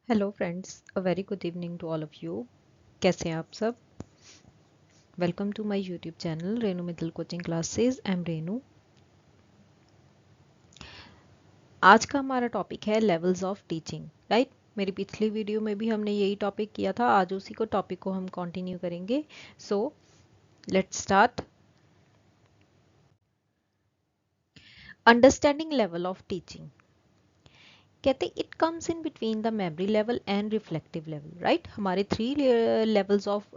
Hello friends, a very good evening to all of you. कैसे हैं आप सब? Welcome to my YouTube channel Renu Mittal coaching classes. I am Renu. आज का हमारा टॉपिक है लेवल्स ऑफ टीचिंग, राइट। मेरी पिछली वीडियो में भी हमने यही टॉपिक किया था, आज उसी को टॉपिक को हम कंटिन्यू करेंगे। So let's start. Understanding level of teaching. कहते it comes in between the memory level and reflective level, right. हमारे थ्री लेवल्स ऑफ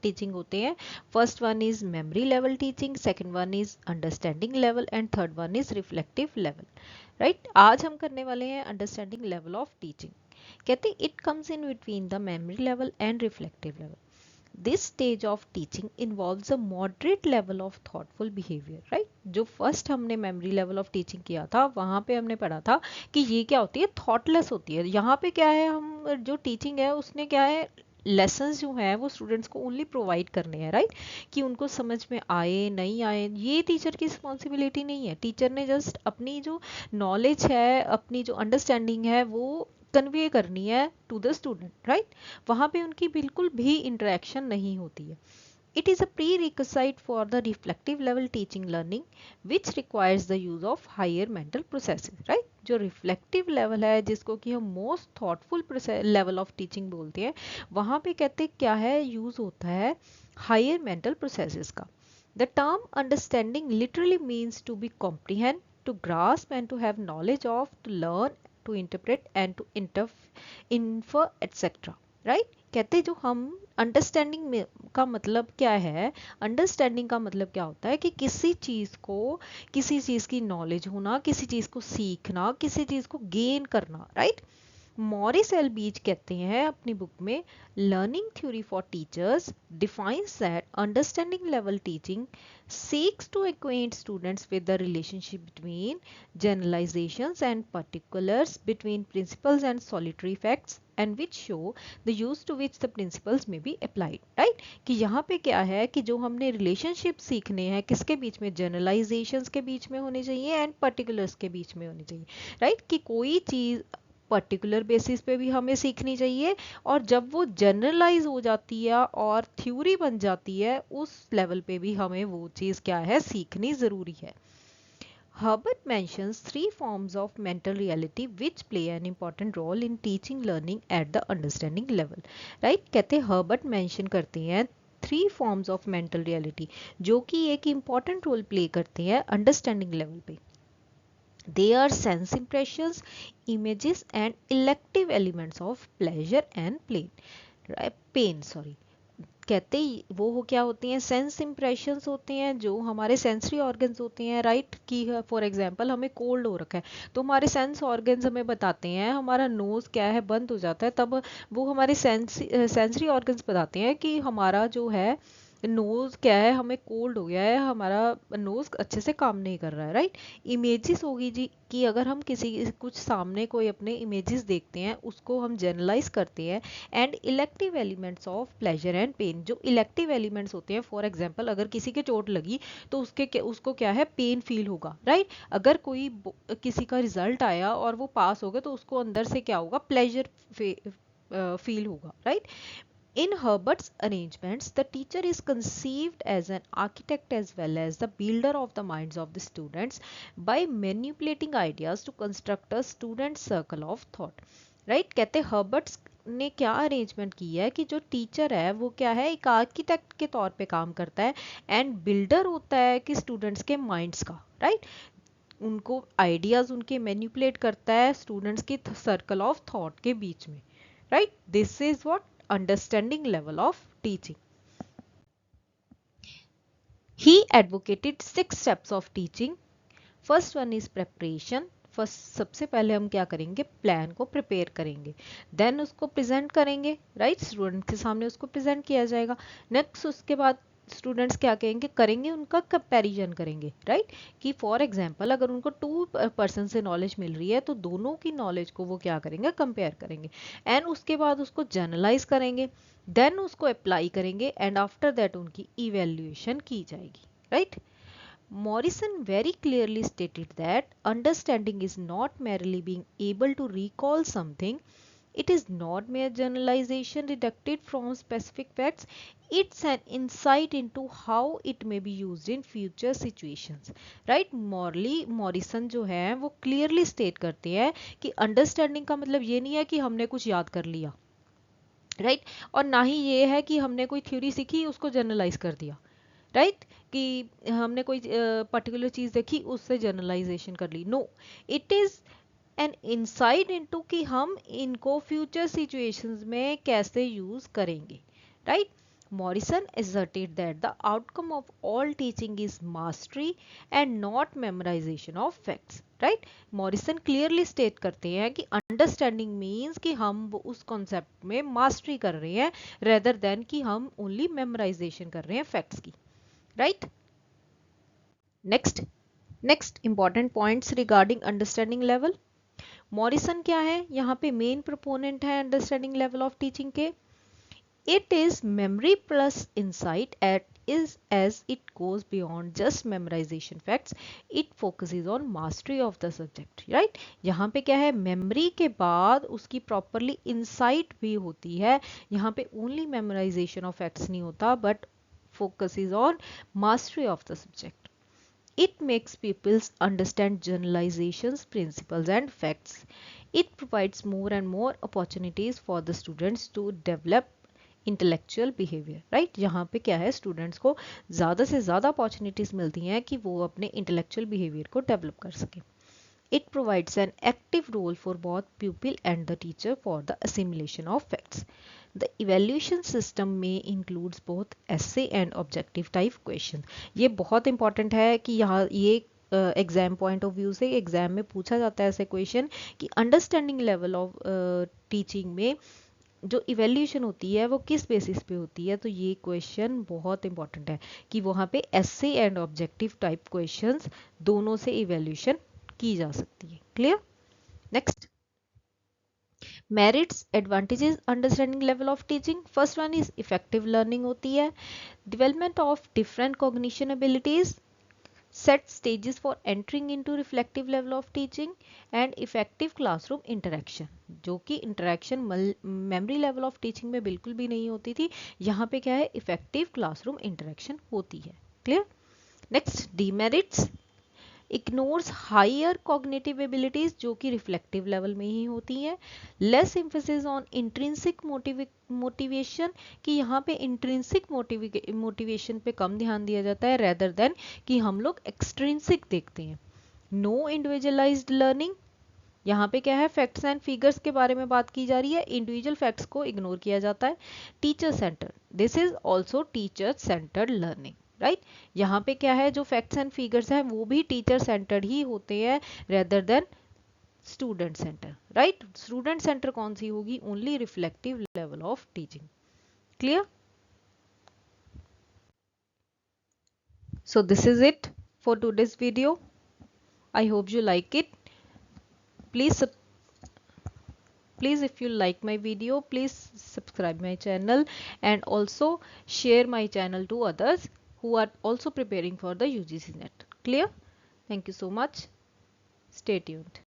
टीचिंग होते हैं। First one is memory level teaching, second one is understanding level and third one is reflective level, right. आज हम करने वाले हैं understanding level of teaching. कहते it comes in between the memory level and reflective level. This stage of teaching involves a moderate level of thoughtful behavior, right? जो first हमने memory level of teaching किया था वहां पे हमने पढ़ा था कि ये क्या होती है, थॉटलेस होती है। यहाँ पे क्या है, हम जो टीचिंग है उसने क्या है, लेसन्स जो है वो स्टूडेंट्स को ओनली प्रोवाइड करने हैं, राइट। कि उनको समझ में आए नहीं आए ये टीचर की रिस्पॉन्सिबिलिटी नहीं है। टीचर ने जस्ट अपनी जो नॉलेज है, अपनी जो अंडरस्टैंडिंग है वो कन्वे करनी है टू द स्टूडेंट, राइट। वहां पे उनकी बिल्कुल भी इंटरेक्शन नहीं होती है। It is a prerequisite for the reflective level teaching learning which requires the use of higher mental processes, right. जो रिफ्लेक्टिव लेवल है जिसको कि हम most thoughtful level of teaching बोलते हैं, वहां पे कहते क्या है, यूज होता है हायर मेंटल प्रोसेसेस का। The term understanding literally means to be comprehend, to grasp and to have knowledge of, to learn, to interpret and to infer etc, right। कहते जो हम अंडरस्टैंडिंग में का मतलब क्या है, अंडरस्टैंडिंग का मतलब क्या होता है कि किसी चीज को, किसी चीज की नॉलेज होना, किसी चीज को सीखना, किसी चीज को गेन करना, राइट। मॉरिस एल बीच कहते हैं अपनी बुक में learning theory for teachers defines that understanding level teaching seeks to acquaint students with the relationship between generalizations and particulars, between principles and solitary facts, and which show the use to which the principles may be applied, right। कि यहाँ पे क्या है कि जो हमने relationship सीखने हैं किसके बीच में, जनरलाइजेशंस के बीच में होने चाहिए एंड पर्टिकुलर्स के बीच में होनी चाहिए, राइट। कि कोई चीज पर्टिकुलर बेसिस पे भी हमें सीखनी चाहिए, और जब वो जनरलाइज हो जाती है और थ्योरी बन जाती है उस लेवल पे भी हमें वो चीज़ क्या है, सीखनी ज़रूरी है। Herbert mentions three forms of mental reality which play an important role in teaching learning at the understanding level, right। कहते हैं हर्बर्ट मेंशन करते हैं three forms of mental reality जो कि एक इम्पॉर्टेंट रोल प्ले करते हैं अंडरस्टैंडिंग लेवल पे। They are sense impressions, images and elective elements of pleasure and pain, sorry। कहते वो हो क्या होती हैं, सेंस इंप्रेशंस होते हैं जो हमारे सेंसरी ऑर्गन्स होते हैं, राइट। कि फॉर एग्जांपल हमें कोल्ड हो रखा है तो हमारे सेंस ऑर्गन्स हमें बताते हैं, हमारा नोज क्या है बंद हो जाता है, तब वो हमारे सेंसरी ऑर्गन्स बताते हैं कि हमारा जो है नोज क्या है, हमें कोल्ड हो गया है, हमारा नोज अच्छे से काम नहीं कर रहा है, राइट। इमेजेस होगी जी कि अगर हम किसी कुछ सामने कोई अपने इमेजेस देखते हैं उसको हम जनरलाइज करते हैं। And elective elements of pleasure and pain, जो इलेक्टिव एलिमेंट्स होते हैं, फॉर एग्जांपल अगर किसी के चोट लगी तो उसको क्या है, पेन फील होगा, राइट। अगर कोई किसी का रिजल्ट आया और वो पास हो गया तो उसको अंदर से क्या होगा, प्लेजर फील होगा, right. In Herbert's arrangements, the teacher is conceived as an architect as well as the builder of the minds of the students by manipulating ideas to construct a student circle of thought. Right? कहते Herbert's ने क्या arrangement की है कि जो teacher है वो क्या है, एक आर्किटेक्ट के तौर पे काम करता है एंड बिल्डर होता है कि स्टूडेंट्स के माइंड्स का, राइट। उनको आइडियाज उनके मैनिपुलेट करता है स्टूडेंट्स के सर्कल ऑफ थॉट के बीच में, right। This is what understanding level of teaching. He advocated 6 steps of teaching. First one is preparation. First सबसे पहले हम क्या करेंगे, प्लान को प्रिपेयर करेंगे, देन उसको प्रेजेंट करेंगे, राइट। स्टूडेंट के सामने उसको प्रेजेंट किया जाएगा। नेक्स्ट उसके बाद स्टूडेंट्स क्या करेंगे करेंगे, उनका कंपैरिजन करेंगे, राइट। कि फॉर एग्जांपल अगर उनको 2 पर्सन से नॉलेज मिल रही है तो दोनों की नॉलेज को वो क्या करेंगे, कंपेयर करेंगे। एंड उसके बाद उसको जनरलाइज करेंगे, देन उसको अप्लाई करेंगे एंड आफ्टर दैट उनकी इवेल्युएशन की जाएगी, right. Morrison very clearly stated that understanding is not merely being able to recall something, It is not mere generalization deducted from specific facts. It's an insight into how it may be used in future situations. Right? Morrison जो है वो clearly state करते हैं कि understanding का मतलब ये नहीं है कि हमने कुछ याद कर लिया, राइट और ना ही ये है कि हमने कोई थ्योरी सीखी उसको जनरलाइज कर दिया, राइट कि हमने कोई पर्टिकुलर चीज देखी उससे जनरलाइजेशन कर ली। No, it is an insight into कि हम इनको फ्यूचर सिचुएशंस में कैसे यूज करेंगे, right. Morrison asserted that the outcome of all teaching is mastery and not memorization of facts, right? Morrison clearly state करते हैं कि understanding means कि हम उस concept में mastery कर रहे हैं rather than कि हम only memorization कर रहे हैं facts की, right? Next important points regarding understanding level. Morrison क्या है यहाँ पे मेन प्रोपोनेंट है अंडरस्टैंडिंग लेवल ऑफ टीचिंग के। It is memory plus insight at is as it goes beyond just memorisation facts, it focuses on mastery of the subject, right. यहाँ पे क्या है, मेमोरी के बाद उसकी प्रॉपरली इंसाइट भी होती है। यहाँ पे ओनली मेमोराइजेशन ऑफ फैक्ट्स नहीं होता but focuses on mastery of the subject. It makes people understand generalizations, principles, and facts. It provides more and more opportunities for the students to develop intellectual behaviour, right. यहाँ पे क्या है, students को ज़्यादा से ज़्यादा अपॉर्चुनिटीज़ मिलती हैं कि वो अपने इंटेलेक्चुअल बिहेवियर को डेवलप कर सकें. It provides an active role for both pupil and the teacher for the assimilation of facts. The evaluation system may includes both essay and objective type questions. ये बहुत इंपॉर्टेंट है कि यहाँ ये exam point of view से exam में पूछा जाता है ऐसे क्वेश्चन कि अंडरस्टैंडिंग लेवल ऑफ टीचिंग में जो इवेल्यूशन होती है वो किस बेसिस पे होती है। तो ये क्वेश्चन बहुत इंपॉर्टेंट है कि वहाँ पे एसे एंड ऑब्जेक्टिव टाइप क्वेश्चंस दोनों से इवेल्यूशन की जा सकती है। Clear. Next, merits advantages understanding level of teaching. First one is effective learning होती है, development of different cognition abilities, set stages for entering into reflective level of teaching and effective classroom interaction, जो कि interaction memory level of teaching में बिल्कुल भी नहीं होती थी, यहाँ पे क्या है, इफेक्टिव क्लासरूम इंटरेक्शन होती है। Clear. Next, demerits, ignores higher cognitive abilities जो कि रिफ्लेक्टिव लेवल में ही होती हैं, less emphasis on intrinsic motivation कि यहाँ पे इंट्रिंसिक मोटिवेशन पे कम ध्यान दिया जाता है रेदर देन कि हम लोग एक्सट्रिंसिक देखते हैं। नो इंडिविजुअलाइज्ड लर्निंग, यहाँ पे क्या है, फैक्ट्स एंड फिगर्स के बारे में बात की जा रही है, इंडिविजुअल फैक्ट्स को इग्नोर किया जाता है। Teacher centre, this is also teacher centred learning, right. यहाँ पे क्या है, जो फैक्ट्स एंड फिगर्स हैं वो भी टीचर सेंटर्ड ही होते हैं rather than student centre, right. Student centre कौन सी होगी, only reflective level of teaching. Clear. So this is it for today's video. I hope you like it. Please if you like my video, please subscribe my channel and also share my channel to others who are also preparing for the UGC NET. Clear? Thank you so much. Stay tuned.